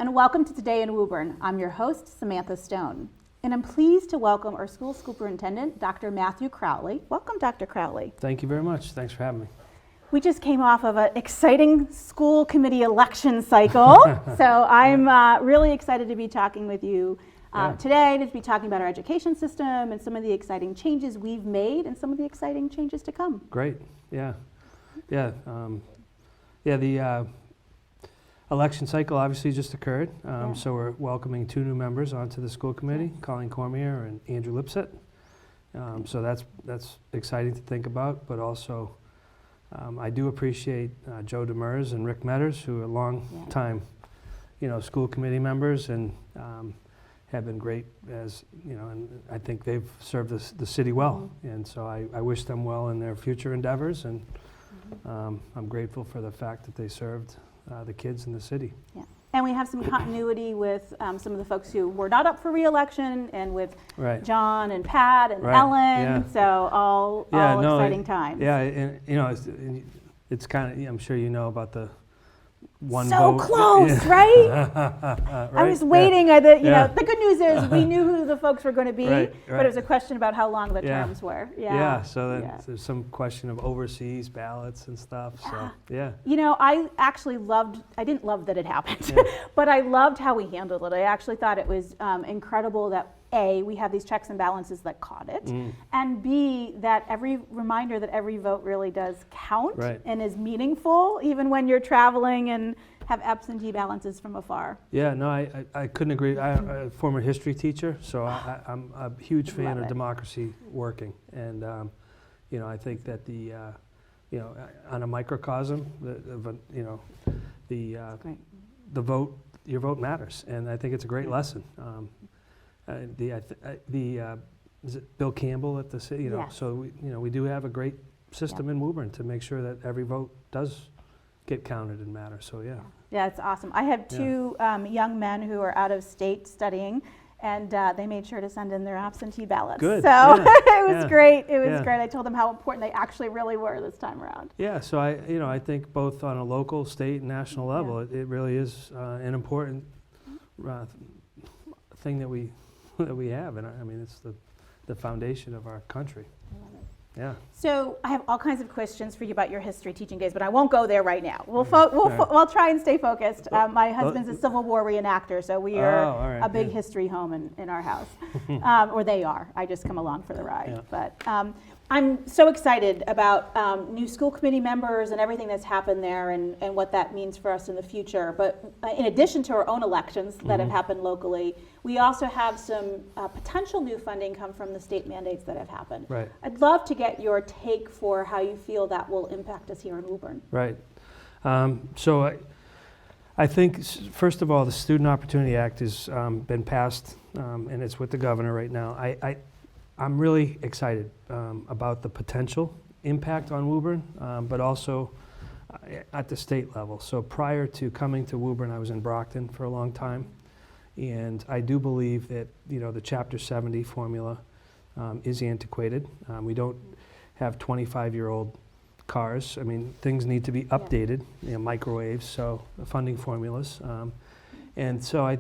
and welcome to Today in Woburn. I'm your host, Samantha Stone, and I'm pleased to welcome our school superintendent, Dr. Matthew Crowley. Welcome, Dr. Crowley. Thank you very much. Thanks for having me. We just came off of an exciting school committee election cycle, so I'm really excited to be talking with you today, to be talking about our education system and some of the exciting changes we've made and some of the exciting changes to come. Great. Yeah. The election cycle obviously just occurred, so we're welcoming 2 new members onto the school committee, Colleen Cormier and Andrew Lipset. So that's exciting to think about, but also I do appreciate Joe Demers and Rick Metters, who are long-time, school committee members and have been great as, and I think they've served the city well. And so I wish them well in their future endeavors, and I'm grateful for the fact that they served the kids in the city. Yeah. And we have some continuity with some of the folks who were not up for re-election, and with John and Pat and Ellen. So all exciting times. Yeah, and it's kind of, I'm sure you know about the one so vote. Close, right? I was waiting. The good news is we knew who the folks were going to be, but it was a question about how long the terms were. So there's some question of overseas ballots and stuff. So I actually I didn't love that it happened, but I loved how we handled it. I actually thought it was incredible that A, we have these checks and balances that caught it, and B, that every vote really does count and is meaningful, even when you're traveling and have absentee balances from afar. Yeah, no, I couldn't agree. I'm a former history teacher, so I'm a huge fan of democracy working, and I think that on a microcosm, the vote, your vote matters, and I think it's a great lesson. Is it Bill Campbell at the city? So we do have a great system in Woburn to make sure that every vote does get counted and matter. So yeah, it's awesome. I have 2 young men who are out of state studying, and they made sure to send in their absentee ballots. Good. So it was great. It was great. I told them how important they actually really were this time around. Yeah. So I think both on a local, state, and national level, it really is an important thing that we have, and I mean it's the foundation of our country. I love it. Yeah. So I have all kinds of questions for you about your history teaching days, but I won't go there right now. We'll try and stay focused. My husband's a Civil War reenactor, so we are a big history home in our house, or they are. I just come along for the ride. Yeah. But I'm so excited about new school committee members and everything that's happened there, and what that means for us in the future. But in addition to our own elections that have happened locally, we also have some potential new funding come from the state mandates that have happened. Right. I'd love to get your take for how you feel that will impact us here in Woburn. Right. So I think, first of all, the Student Opportunity Act has been passed, and it's with the governor right now. I'm really excited about the potential impact on Woburn, but also at the state level. So prior to coming to Woburn, I was in Brockton for a long time, and I do believe that the Chapter 70 formula is antiquated. We don't have 25-year-old cars. I mean, things need to be updated, microwaves, so funding formulas. And so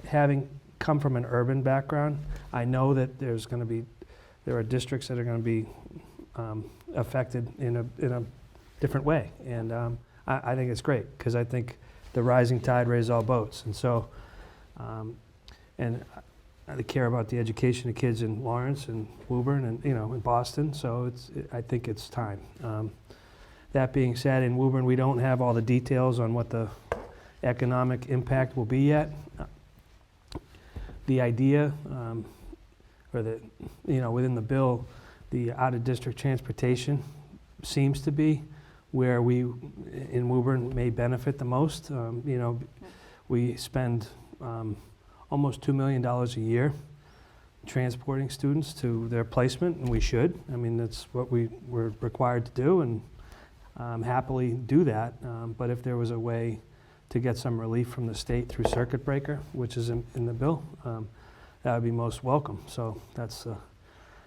having come from an urban background, I know that there are districts that are going to be affected in a different way, and I think it's great, because I think the rising tide raises all boats, and so and I care about the education of kids in Lawrence and Woburn and in Boston, so I think it's time. That being said, in Woburn we don't have all the details on what the economic impact will be yet. The idea, or within the bill, the out-of-district transportation seems to be where we in Woburn may benefit the most. We spend almost $2 million a year transporting students to their placement, and we should. I mean, that's what we're required to do, and happily do that. But if there was a way to get some relief from the state through circuit breaker, which is in the bill, that would be most welcome. So that's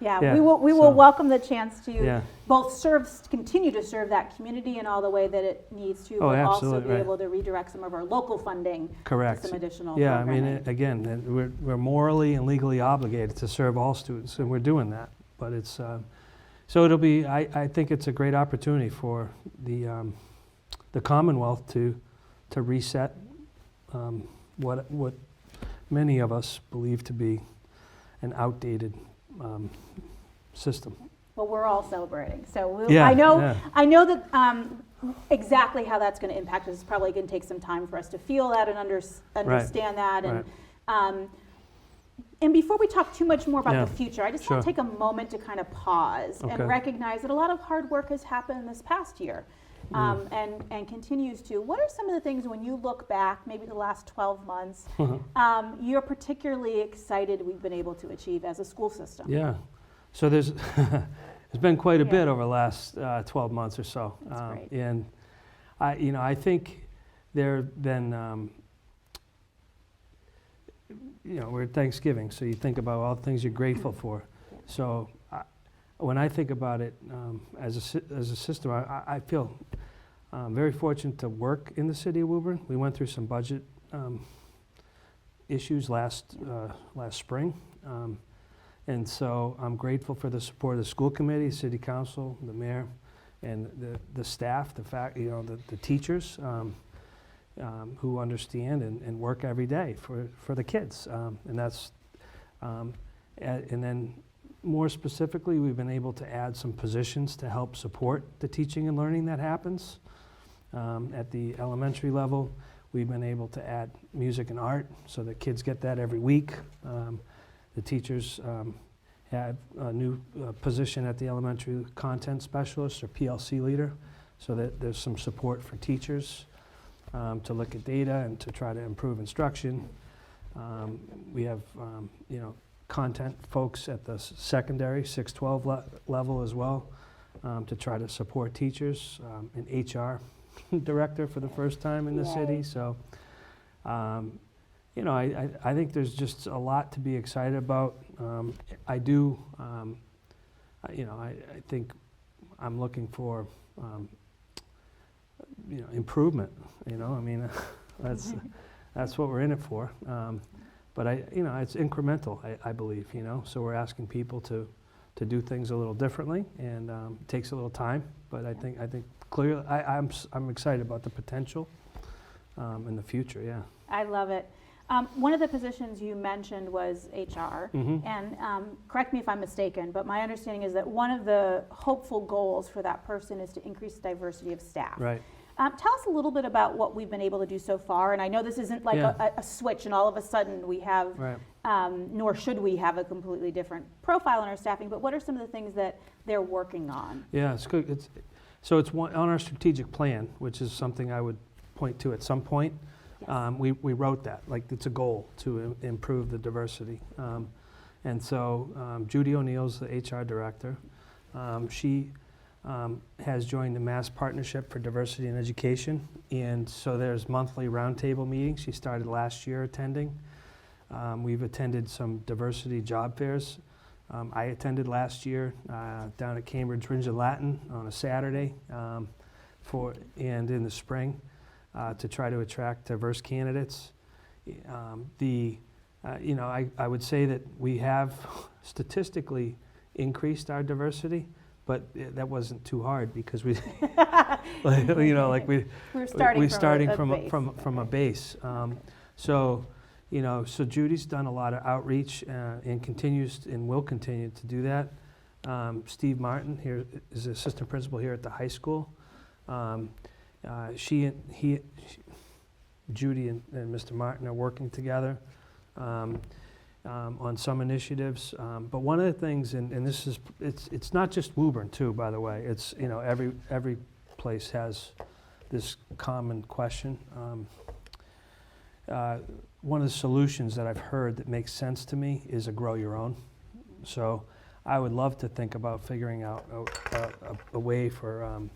Yeah, we will welcome the chance to both continue to serve that community in all the way that it needs to, but also be able to redirect some of our local funding to some additional programming. I mean, again, we're morally and legally obligated to serve all students, and we're doing that. But it's so it'll be. I think it's a great opportunity for the Commonwealth to reset what many of us believe to be an outdated system. Well, we're all celebrating. So I know that exactly how that's going to impact us. It's probably going to take some time for us to feel that and understand that. And before we talk too much more about the future, I just want to take a moment to kind of pause and recognize that a lot of hard work has happened this past year. And continues to. What are some of the things when you look back, maybe the last 12 months, you're particularly excited we've been able to achieve as a school system? Yeah. So there's been quite a bit over the last 12 months or so. That's great. And I think there have been, we're at Thanksgiving, so you think about all the things you're grateful for. So when I think about it as a system, I feel very fortunate to work in the city of Woburn. We went through some budget issues last spring, and so I'm grateful for the support of the school committee, city council, the mayor, and the staff, the teachers who understand and work every day for the kids, and that's and then. More specifically, we've been able to add some positions to help support the teaching and learning that happens. At the elementary level, we've been able to add music and art so that kids get that every week. The teachers have a new position at the elementary content specialist or PLC leader, so that there's some support for teachers to look at data and to try to improve instruction. We have, content folks at the secondary 6-12 level as well to try to support teachers, an HR director for the first time in the city. So, I think there's just a lot to be excited about. I think I'm looking for, improvement. That's what we're in it for. But it's incremental, I believe, so we're asking people to do things a little differently, and it takes a little time, but I think clearly, I'm excited about the potential in the future, yeah. I love it. One of the positions you mentioned was HR, and correct me if I'm mistaken, but my understanding is that one of the hopeful goals for that person is to increase diversity of staff. Right. Tell us a little bit about what we've been able to do so far, and I know this isn't like a switch and all of a sudden we have, nor should we have a completely different profile in our staffing, but what are some of the things that they're working on? Yeah, it's good. It's on our strategic plan, which is something I would point to at some point. Yes. We wrote that, like it's a goal to improve the diversity. And so Judy O'Neill's the HR director. She has joined the Mass Partnership for Diversity in Education, and so there's monthly roundtable meetings. She started last year attending. We've attended some diversity job fairs. I attended last year down at Cambridge Ringe and Latin on a Saturday and in the spring to try to attract diverse candidates. I would say that we have statistically increased our diversity, but that wasn't too hard because we're starting from a base. So Judy's done a lot of outreach and continues and will continue to do that. Steve Martin here is the assistant principal here at the high school. Judy and Mr. Martin are working together on some initiatives. But one of the things, and this is, it's not just Woburn too, by the way. It's every place has this common question. One of the solutions that I've heard that makes sense to me is a grow your own. So I would love to think about figuring out a way for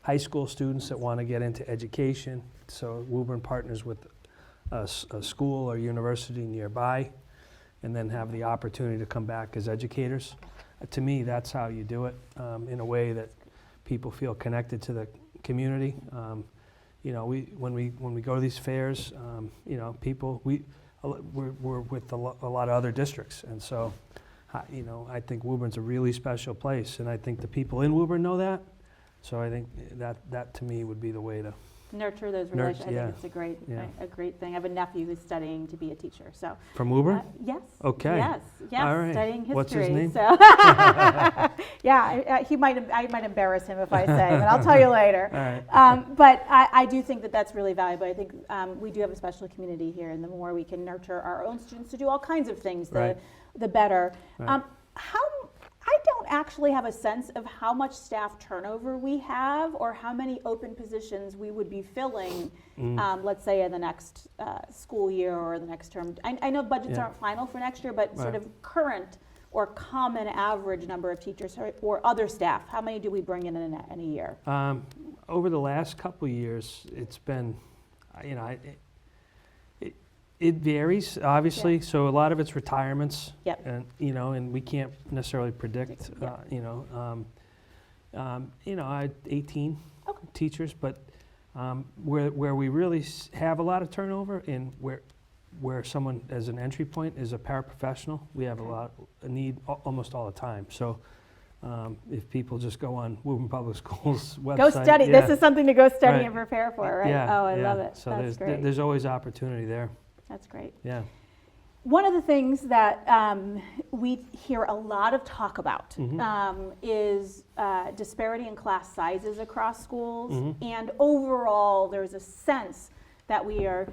high school students that want to get into education. So Woburn partners with a school or university nearby and then have the opportunity to come back as educators. to me, that's how you do it, in a way that people feel connected to the community. You know, when we go to these fairs, you know, we're with a lot of other districts, and so, you know, I think Woburn's a really special place, and I think the people in Woburn know that. So I think that to me would be the way to nurture those relationships. I yeah. think it's a great thing. I have a nephew who's studying to be a teacher. So from Woburn? Yes. Okay. Yes. All right. Studying history. What's his name? So yeah, I might embarrass him if I say, but I'll tell you later. All right. But I do think that that's really valuable. I think we do have a special community here, and the more we can nurture our own students to do all kinds of things, Right. the better. Right. I don't actually have a sense of how much staff turnover we have or how many open positions we would be filling, let's say in the next school year or the next term. I know budgets Yeah. aren't final for next year, but sort Right. of current or common average number of teachers or other staff, how many do we bring in a year? Over the last couple of years, it's been, you know, it varies, obviously. Yeah. So a lot of it's retirements. Yep. And, you know, and we can't necessarily predict, Yep. you know, I had 18 Okay. teachers, but where we really have a lot of turnover and where someone as an entry point is a paraprofessional, we have a need almost all the time. So if people just go on Woburn Public Schools website. Go study. Yeah, This is something to go study Right. and prepare for, right? Yeah, Oh, I yeah. love it. So That's great. there's always opportunity there. That's great. Yeah. One of the things that we hear a lot of talk about is disparity in class sizes across schools. And overall, there's a sense that we are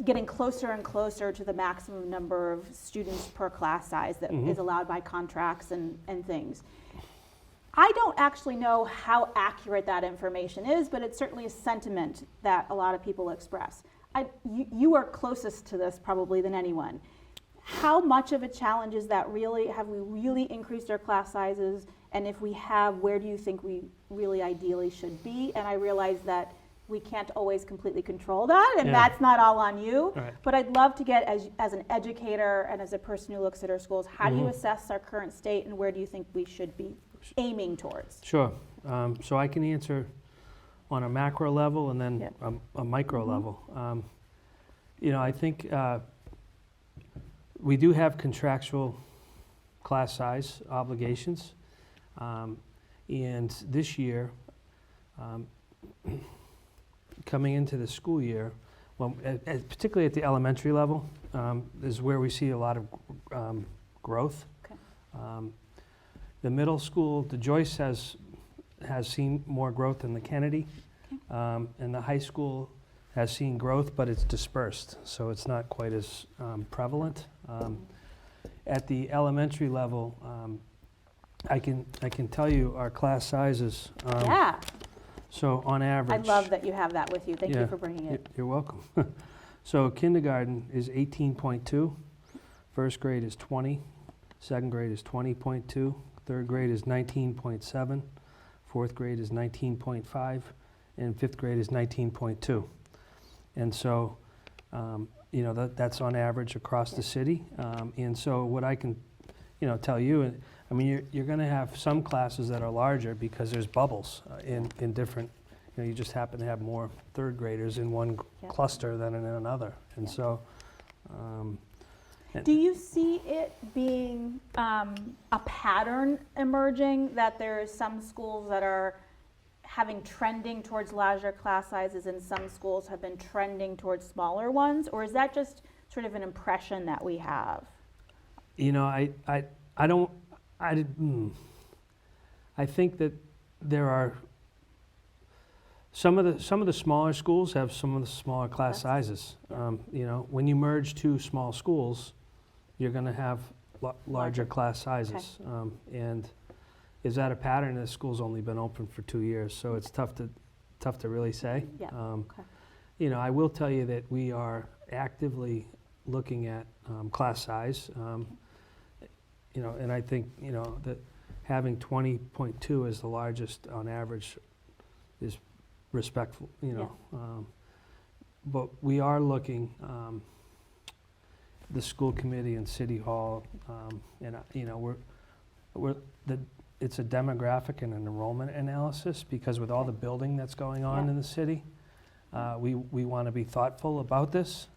getting closer and closer to the maximum number of students per class size that is allowed by contracts and things. I don't actually know how accurate that information is, but it's certainly a sentiment that a lot of people express. You are closest to this probably than anyone. How much of a challenge is that really? Have we really increased our class sizes? And if we have, where do you think we really ideally should be? And I realize that we can't always completely control that, and Yeah. that's not all on you. Right. But I'd love to get, as an educator and as a person who looks at our schools, how do you assess our current state and where do you think we should be aiming towards? Sure. So I can answer on a macro level and then Yep. a micro level. You know, I think we do have contractual class size obligations. And this year, coming into the school year, well, particularly at the elementary level, is where we see a lot of growth. Okay. The middle school, the Joyce has seen more growth than the Kennedy. Okay. And the high school has seen growth, but it's dispersed, so it's not quite as prevalent. At the elementary level, I can tell you our class sizes. Yeah, So on average. I love that you have that with you. Thank Yeah. you for bringing it. You're welcome. So kindergarten is 18.2, first grade is 20, second grade is 20.2, third grade is 19.7, fourth grade is 19.5, and fifth grade is 19.2. And so, you know, that's on average across the city. And so what I can, you know, tell you, I mean, you're going to have some classes that are larger because there's bubbles in different, you know, you just happen to have more third graders in one Yep. cluster than in another. And Yep. so, Do you see it being a pattern emerging that there are some schools that are having trending towards larger class sizes and some schools have been trending towards smaller ones? Or is that just sort of an impression that we have? you know, I think that there are some of the smaller schools have some of the smaller class sizes. You know, when you merge two small schools, you're going to have larger class sizes. And is that a pattern? The school's only been open for 2 years, so it's tough to really say. Yeah. Okay. You know, I will tell you that we are actively looking at class size. You know, and I think, you know, that having 20.2 as the largest on average is respectful, you know. But we are looking, the school committee and city hall, and, you know, it's a demographic and an enrollment analysis, because with all the building that's going on in the city, we want to be thoughtful about this,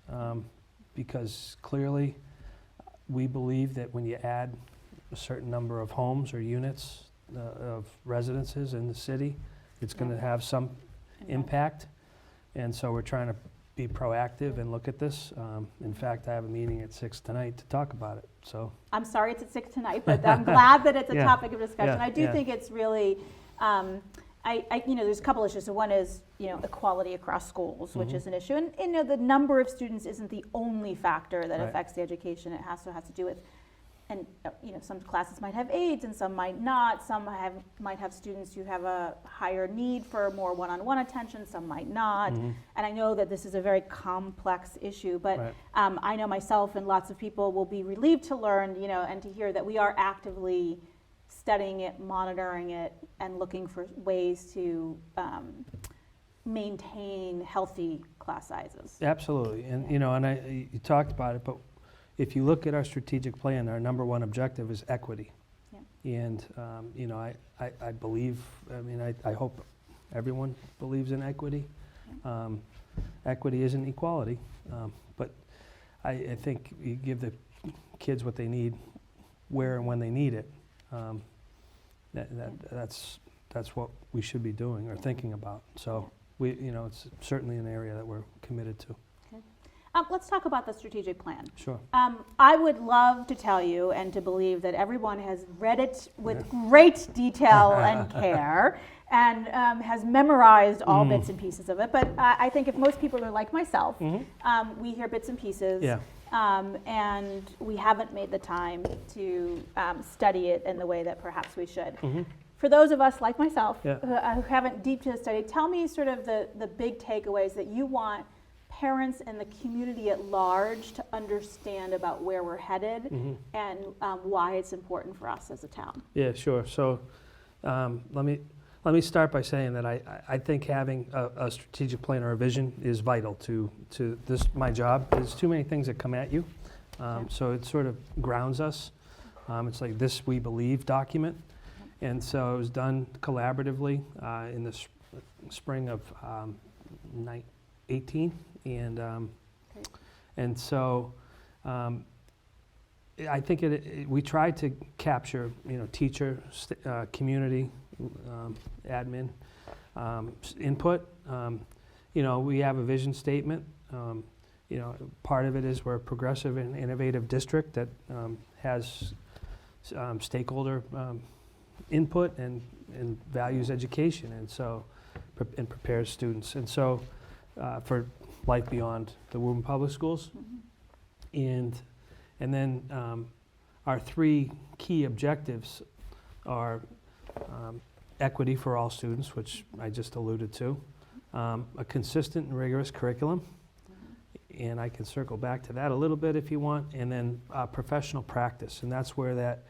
because clearly we believe that when you add a certain number of homes or units of residences in the city, it's going to have some impact. And so we're trying to be proactive and look at this. In fact, I have a meeting at 6 tonight to talk about it. So I'm sorry it's at 6 tonight, but I'm glad that it's a topic of discussion. I do think it's really, there's a couple issues. So one is, equality across schools, which is an issue. And, the number of students isn't the only factor that affects the education. It has to do with, and some classes might have aides and some might not. Some might have students who have a higher need for more one-on-one attention, some might not. And I know that this is a very complex issue, but I know myself and lots of people will be relieved to learn, and to hear that we are actively studying it, monitoring it, and looking for ways to maintain healthy class sizes. Absolutely, and you talked about it, but if you look at our strategic plan, our number one objective is equity. And I believe, I hope everyone believes in equity. Equity isn't equality, but I think you give the kids what they need, where and when they need it. That's what we should be doing or thinking about. So it's certainly an area that we're committed to. Let's talk about the strategic plan. Sure. I would love to tell you and to believe that everyone has read it with great detail and care and has memorized all bits and pieces of it. But I think if most people are like myself, we hear bits and pieces, and we haven't made the time to study it in the way that perhaps we should. For those of us like myself who haven't deep studied, tell me sort of the big takeaways that you want parents and the community at large to understand about where we're headed and why it's important for us as a town. Yeah, sure. So let me start by saying that I think having a strategic plan or a vision is vital to this my job. There's too many things that come at you, so it sort of grounds us. It's like this we believe document, and so it was done collaboratively in the spring of 18. And so I think we tried to capture, teacher, community, admin input. We have a vision statement. Part of it is we're a progressive and innovative district that has stakeholder input and values education, and so and prepares students. And so for life beyond the Woburn Public Schools. And then our three key objectives are equity for all students, which I just alluded to, a consistent and rigorous curriculum, and I can circle back to that a little bit if you want, and then professional practice, and that's where that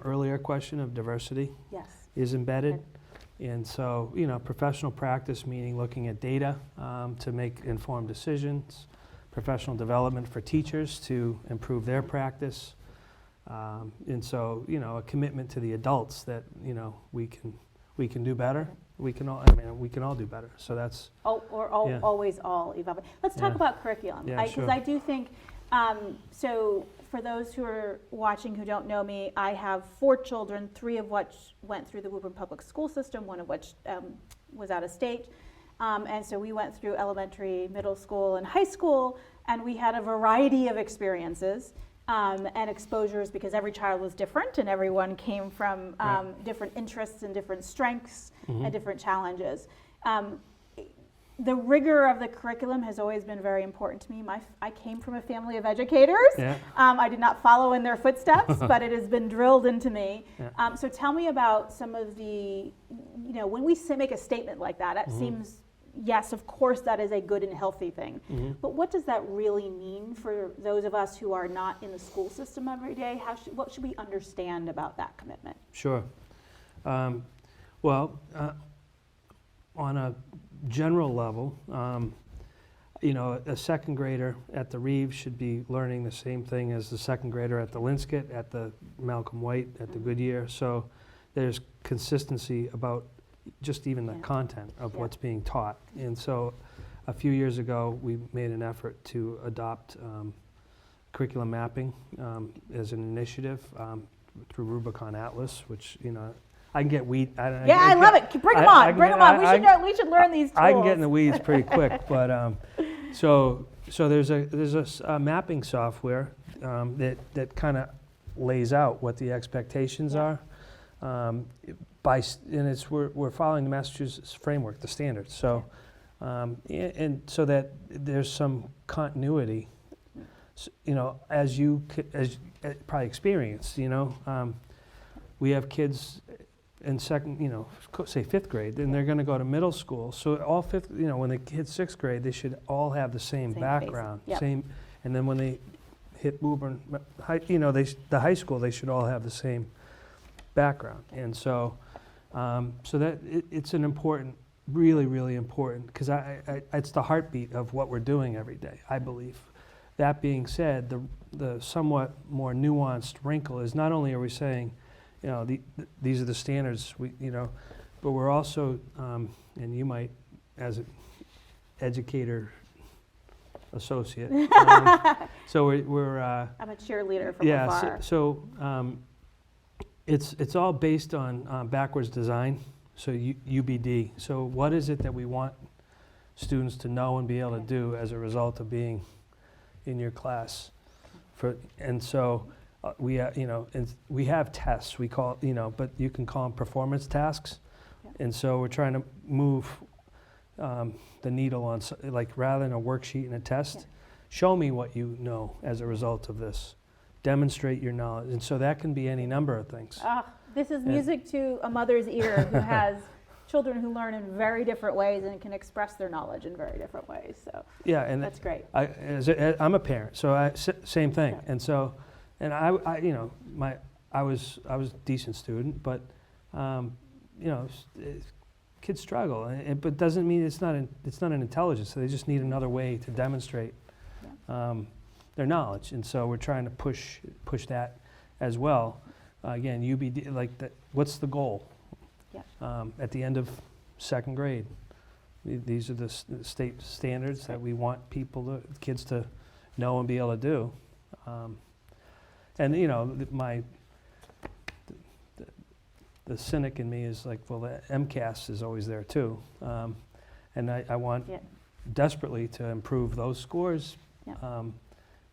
earlier question of diversity is embedded. And so, professional practice meaning looking at data to make informed decisions, professional development for teachers to improve their practice, and so, a commitment to the adults that, we can do better. We can all do better. So that's always all evolve. Let's talk about curriculum, because I do think so. For those who are watching who don't know me, I have 4 children, 3 of which went through the Woburn Public School System, 1 of which was out of state. And so we went through elementary, middle school, and high school, and we had a variety of experiences and exposures because every child was different and everyone came from different interests and different strengths and different challenges. The rigor of the curriculum has always been very important to me. I came from a family of educators. I did not follow in their footsteps, but it has been drilled into me. So tell me about some of the, when we make a statement like that, it seems, yes, of course, that is a good and healthy thing. But what does that really mean for those of us who are not in the school system every day? What should we understand about that commitment? Sure. Well, on a general level, a second grader at the Reeves should be learning the same thing as the second grader at the Linscott, at the Malcolm White, at the Goodyear. So there's consistency about just even the content of what's being taught. And so a few years ago, we made an effort to adopt curriculum mapping as an initiative through Rubicon Atlas, which, I can get I love it. Bring them on. Bring them on. We should learn these tools. I can get in the weeds pretty quick, but so there's a mapping software that kind of lays out what the expectations are. We're following the Massachusetts framework, the standards. So and so that there's some continuity. As you probably experienced, we have kids in second, say fifth grade, then they're going to go to middle school. So all fifth, when they hit sixth grade, they should all have the same background, and then when they hit Woburn, the high school, they should all have the same background. And so, that it's an important, really, really important, because it's the heartbeat of what we're doing every day, I believe. That being said, the somewhat more nuanced wrinkle is not only are we saying, these are the standards, but we're also, and you might, as an educator associate, so we're I'm a cheerleader from afar. So it's all based on backwards design, so UBD. So what is it that we want students to know and be able to do as a result of being in your class? And so we have tests, we call, but you can call them performance tasks. And so we're trying to move the needle on, rather than a worksheet and a test, show me what you know as a result of this. Demonstrate your knowledge. And so that can be any number of things. This is music to a mother's ear who has children who learn in very different ways and can express their knowledge in very different ways. So and that's great. I'm a parent, so same thing. And so, and I was a decent student, but kids struggle, but doesn't mean it's not an intelligence. So they just need another way to demonstrate their knowledge, and so we're trying to push that as well. Again, UBD, what's the goal? At the end of second grade, these are the state standards that we want kids to know and be able to do. And the cynic in me is like, well, the MCAS is always there too, and I want desperately to improve those scores,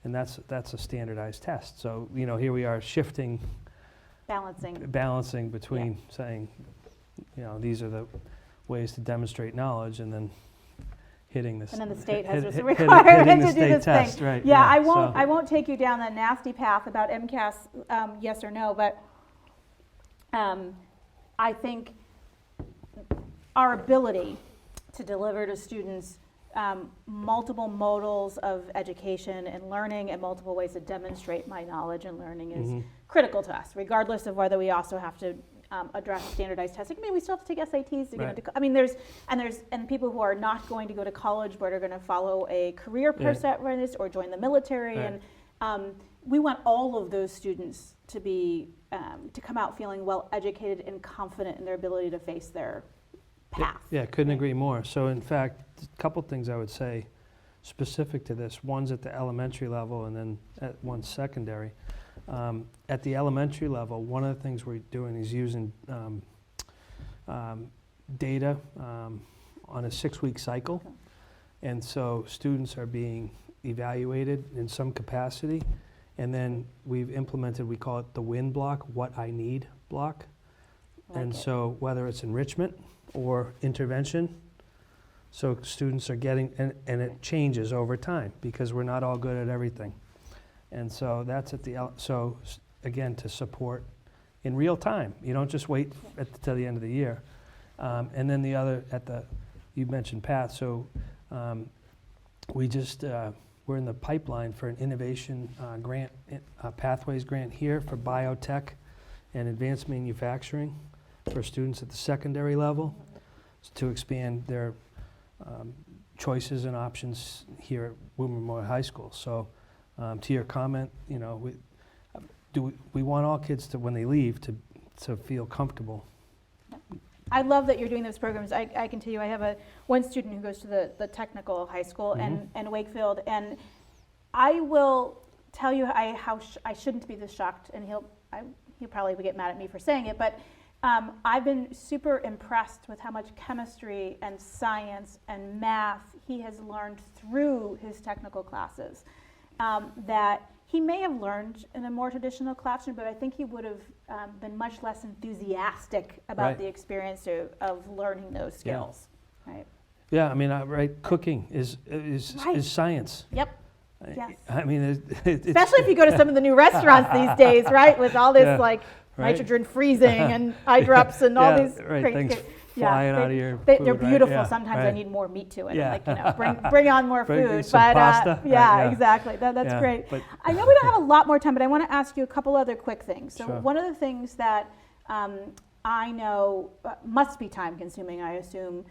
and that's a standardized test. So here we are shifting, balancing between saying, these are the ways to demonstrate knowledge, and then hitting this. And then the state has this requirement to do this test, thing. Right? I won't take you down that nasty path about MCAS, yes or no, but I think our ability to deliver to students multiple modals of education and learning and multiple ways to demonstrate my knowledge and learning is critical to us, regardless of whether we also have to address standardized testing. I mean, we still have to take SATs to get into. I mean, there's people who are not going to go to college but are going to follow a career path or join the military, and we want all of those students to be to come out feeling well educated and confident in their ability to face their path. Couldn't agree more. So in fact, a couple things I would say specific to this. One's at the elementary level, and then one's secondary. At the elementary level, one of the things we're doing is using data on a 6-week cycle. And so students are being evaluated in some capacity. And then we've implemented, we call it the WIN block, what I need block. So whether it's enrichment or intervention, so students are getting, and it changes over time because we're not all good at everything. And so that's at so again, to support in real time. You don't just wait till the end of the year. And then the other, you mentioned PATH, so we just, we're in the pipeline for an innovation grant, Pathways grant here for biotech and advanced manufacturing for students at the secondary level to expand their choices and options here at Woburn Memorial High School. So to your comment, you know, we want all kids to, when they leave, to feel comfortable. I love that you're doing those programs. I can tell you, I have one student who goes to the technical high school and Wakefield, and I will tell you how I shouldn't be this shocked, and he'll probably get mad at me for saying it, but I've been super impressed with how much chemistry and science and math he has learned through his technical classes that he may have learned in a more traditional classroom, but I think he would have been much less enthusiastic about the experience of learning those skills. Right? Yeah, I mean, cooking is science. Yep. Yes. I mean, especially if you go to some of the new restaurants these days, right? With all this nitrogen freezing and eye drops and all these great things flying out of your they're food, beautiful. Right? Sometimes I need more meat to it. Yeah. Like, you know, bring on more food. Some pasta. Exactly. That's great. But I know we don't have a lot more time, but I want to ask you a couple other quick things. So one of the things that I know must be time consuming, I assume,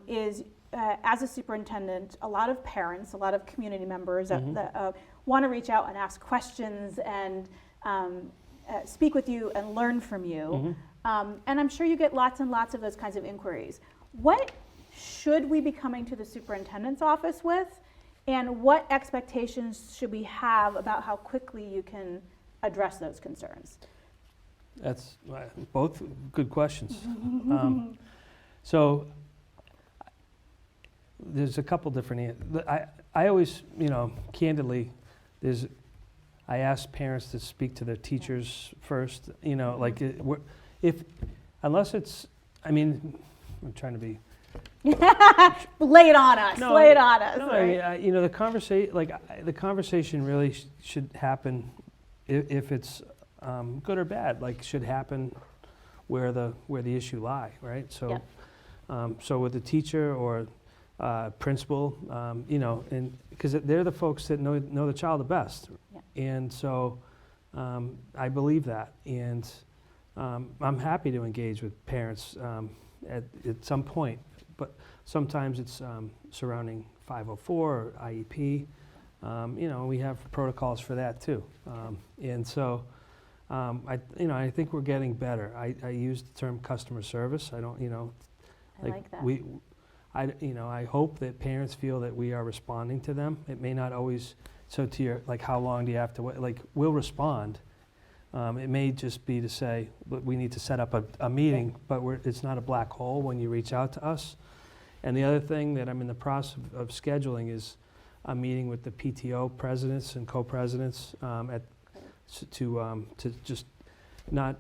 is as a superintendent, a lot of parents, a lot of community members that want to reach out and ask questions and speak with you and learn from you. And I'm sure you get lots and lots of those kinds of inquiries. What should we be coming to the superintendent's office with? And what expectations should we have about how quickly you can address those concerns? That's both good questions. So there's a couple different, I always, you know, candidly, I ask parents to speak to their teachers first, you know, like unless it's, I mean, I'm trying to be. Lay it on us, lay it on us. No, right? I mean, you know, the conversation really should happen if it's good or bad, like should happen where the issue lie, right? So, so with the teacher or principal, you know, and because they're the folks that know the child the best, and so I believe that, and I'm happy to engage with parents at some point, but sometimes it's surrounding 504 or IEP. You know, we have protocols for that too, and so I think we're getting better. I use the term customer service. I don't, you know, I like that. I hope that parents feel that we are responding to them. It may not always, so to your, like, how long do you have to wait? Like, we'll respond. It may just be to say, we need to set up a meeting, but it's not a black hole when you reach out to us. And the other thing that I'm in the process of scheduling is a meeting with the PTO presidents and co-presidents to just not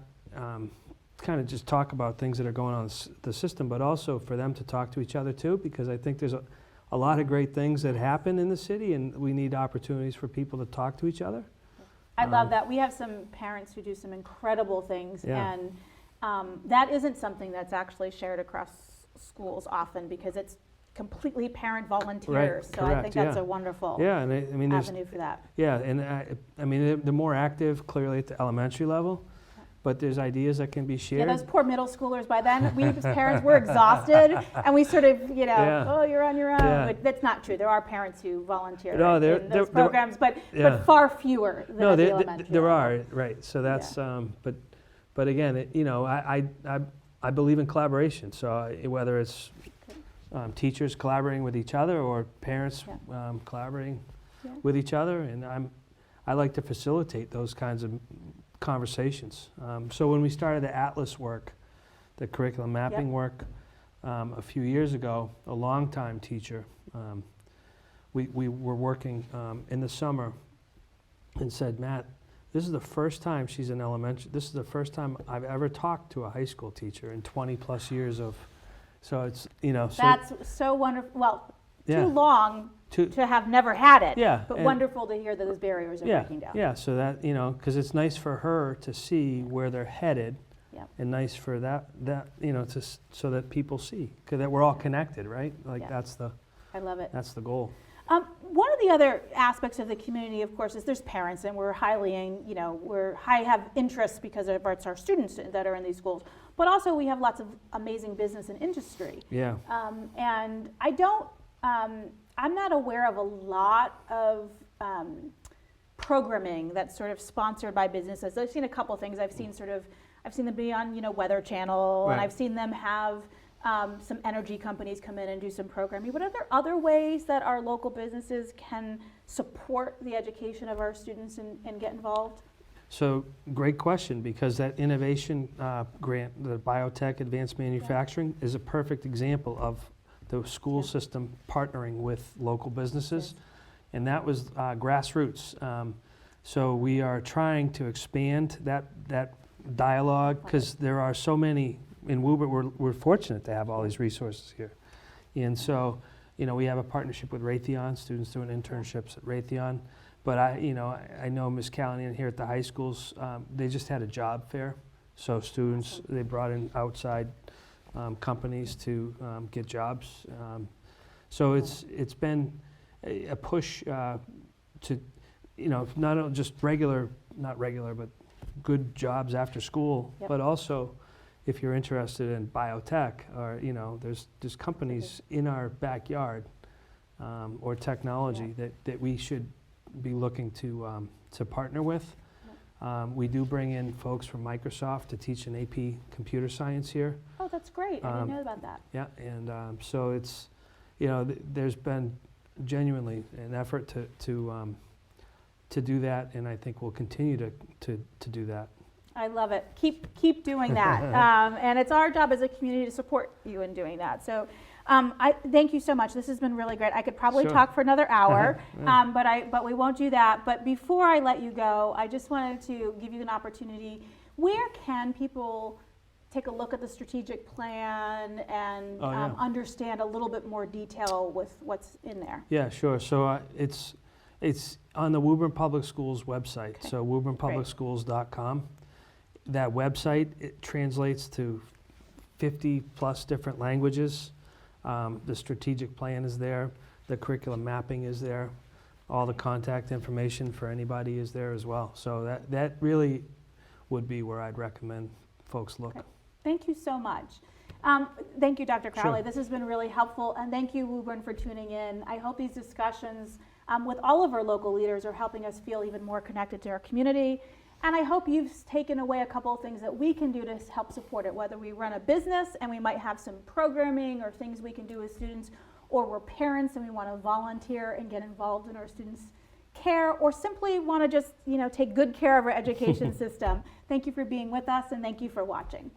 kind of just talk about things that are going on in the system, but also for them to talk to each other too, because I think there's a lot of great things that happen in the city, and we need opportunities for people to talk to each other. I love that. We have some parents who do some incredible things, and that isn't something that's actually shared across schools often because it's completely parent volunteers. Right, so correct, I think that's a wonderful avenue for that. Yeah, and I mean, they're more active clearly at the elementary level, but there's ideas that can be shared. Yeah, those poor middle schoolers, by then, we as parents, we're exhausted, and we sort of, you know, oh, you're on your own. Yeah. But that's not true. There are parents who volunteer in those there programs, but far fewer than at the elementary there level. are, right. So that's, but again, you know, I believe in collaboration. So whether it's teachers collaborating with each other or parents collaborating with each other, and I like to facilitate those kinds of conversations. So when we started the Atlas work, the curriculum mapping work, a few years ago, a longtime teacher, we were working in the summer and said, Matt, this is the first time she's in elementary, this is the first time I've ever talked to a high school teacher in 20 plus years of, so it's, you know. That's so wonderful. Well, too long to have never had it, but wonderful to hear that those barriers are breaking down. Yeah, so that, you know, because it's nice for her to see where they're headed, and nice for that you know, so that people see, because that we're all connected, right? Like that's the, I love it. That's the goal. One of the other aspects of the community, of course, is there's parents, and we're have interests because it's our students that are in these schools, but also we have lots of amazing business and industry. Yeah. And I don't I'm not aware of a lot of programming that's sort of sponsored by businesses. I've seen a couple things. I've seen them be on, Weather Channel, and I've seen them have some energy companies come in and do some programming. But are there other ways that our local businesses can support the education of our students and get involved? So great question, because that innovation grant, the Biotech Advanced Manufacturing, is a perfect example of the school system partnering with local businesses. Yes. And that was grassroots. So we are trying to expand that dialogue, because there are so many in Woburn. We're fortunate to have all these resources here. And so, we have a partnership with Raytheon, students doing internships at Raytheon. But I know Ms. Callahan here at the high schools, they just had a job fair. So students, they brought in outside companies to get jobs. So it's been a push to, not just not regular, but good jobs after school, but also if you're interested in biotech, or, there's companies in our backyard or technology that we should be looking to partner with. We do bring in folks from Microsoft to teach an AP computer science here. Oh, that's great. I didn't know about that. Yeah, and so it's, there's been genuinely an effort to do that, and I think we'll continue to do that. I love it. Keep doing that. And it's our job as a community to support you in doing that. So I thank you so much. This has been really great. I could probably talk for another hour, but we won't do that. But before I let you go, I just wanted to give you an opportunity. Where can people take a look at the strategic plan and understand a little bit more detail with what's in there? Yeah, sure. So it's on the Woburn Public Schools website, so woburnpublicschools.com. That website, it translates to 50 plus different languages. The strategic plan is there, the curriculum mapping is there, all the contact information for anybody is there as well. So that really would be where I'd recommend folks look. Okay. Thank you so much. Thank you, Dr. Crowley. Sure. This has been really helpful, and thank you, Woburn, for tuning in. I hope these discussions with all of our local leaders are helping us feel even more connected to our community. And I hope you've taken away a couple of things that we can do to help support it, whether we run a business and we might have some programming or things we can do as students, or we're parents and we want to volunteer and get involved in our students' care, or simply want to just, take good care of our education system. Thank you for being with us, and thank you for watching.